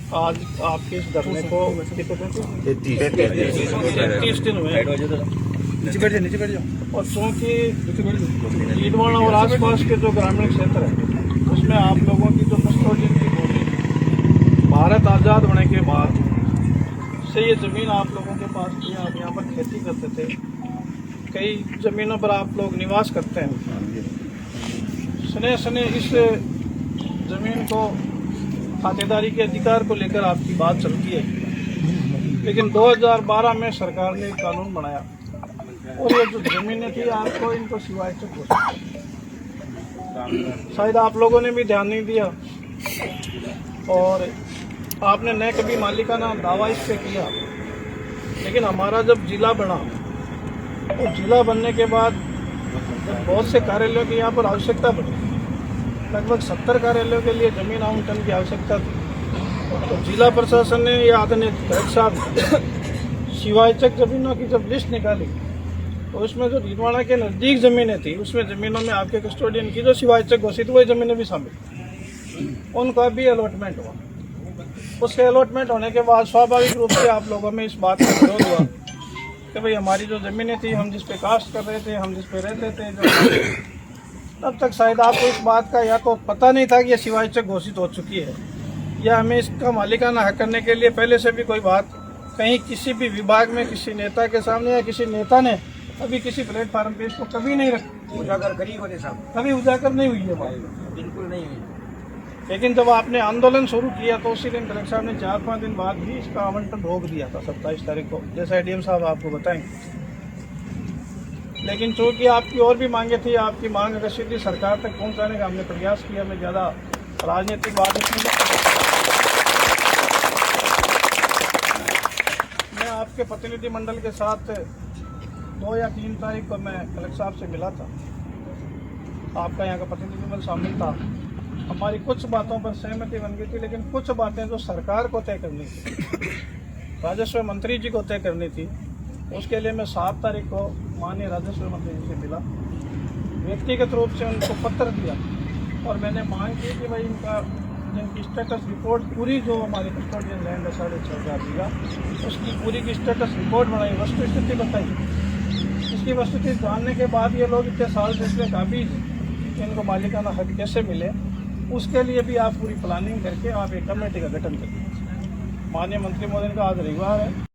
आज आपके इस धरने को 30 दिन हुए नीचे बैठ जाओ। और चूँकि ईदवाड़ा और आसपास के जो ग्रामीण क्षेत्र है उसमें आप लोगों की जो कस्टोडियन की बोली भारत आज़ाद होने के बाद से ये ज़मीन आप लोगों के पास थी, आप यहाँ पर खेती करते थे, कई ज़मीनों पर आप लोग निवास करते हैं। सने इस ज़मीन को खातेदारी के अधिकार को लेकर आपकी बात चलती है, लेकिन 2012 में सरकार ने एक कानून बनाया और ये जो ज़मीनें थी आपको इनको शिवायत हो, शायद आप लोगों ने भी ध्यान नहीं दिया और आपने न कभी मालिकाना दावा इस पे किया। लेकिन हमारा जब जिला बना तो जिला बनने के बाद जब बहुत से कार्यालयों की यहाँ पर आवश्यकता पड़ी, लगभग 70 कार्यालयों के लिए जमीन आवंटन की आवश्यकता थी, तो जिला प्रशासन ने या आदरणीय कलेक्टर साहब शिवायचक जमीनों की जब लिस्ट निकाली तो उसमें जो ईदवाड़ा के नज़दीक ज़मीनें थी उसमें ज़मीनों में आपके कस्टोडियन की जो शिवायचक घोषित वही ज़मीनें भी शामिल, उनका भी अलॉटमेंट हुआ। उसके अलॉटमेंट होने के बाद स्वाभाविक रूप से आप लोगों में इस बात का विरोध हुआ कि भाई हमारी जो ज़मीनें थी, हम जिस पे कास्ट कर रहे थे, हम जिस पे रहते थे, तब तक शायद आपको इस बात का या तो पता नहीं था कि यह शिवायचक घोषित हो चुकी है, या हमें इसका मालिकाना हक करने के लिए पहले से भी कोई बात कहीं किसी भी विभाग में किसी नेता के सामने या किसी नेता ने अभी किसी प्लेटफार्म पे इसको कभी नहीं उजागर करी होने साहब, कभी उजागर नहीं हुई है बात, बिल्कुल नहीं हुई। लेकिन जब आपने आंदोलन शुरू किया तो उसी दिन कलेक्टर साहब ने 4-5 दिन बाद भी इसका आवंटन रोक दिया था 27 तारीख को, जैसा एडीएम साहब आपको बताएंगे। लेकिन चूँकि आपकी और भी मांगे थी, आपकी मांग अगर सीधी सरकार तक पहुंचाने का हमने प्रयास किया। मैं ज़्यादा राजनीतिक बात इसमें मैं आपके प्रतिनिधिमंडल के साथ 2 या 3 तारीख को मैं कलेक्टर साहब से मिला था, आपका यहाँ का प्रतिनिधिमंडल शामिल था। हमारी कुछ बातों पर सहमति बन गई थी, लेकिन कुछ बातें जो सरकार को तय करनी थी, राजस्व मंत्री जी को तय करनी थी, उसके लिए मैं 7 तारीख को माननीय राजस्व मंत्री जी से मिला, व्यक्तिगत रूप से उनको पत्र दिया और मैंने मांग की कि भाई इनका जिनकी स्टेटस रिपोर्ट पूरी जो हमारी कस्टोडियन लैंड है 6,500 बीघा, उसकी पूरी की स्टेटस रिपोर्ट बनाई, वस्तु स्थिति बताई। इसकी वस्तु स्थिति जानने के बाद ये लोग इतने साल से इसमें काबिज इनको मालिकाना हक कैसे मिले, उसके लिए भी आप पूरी प्लानिंग करके आप एक कमेटी का गठन करिए। माननीय मंत्री महोदय का आज रविवार है।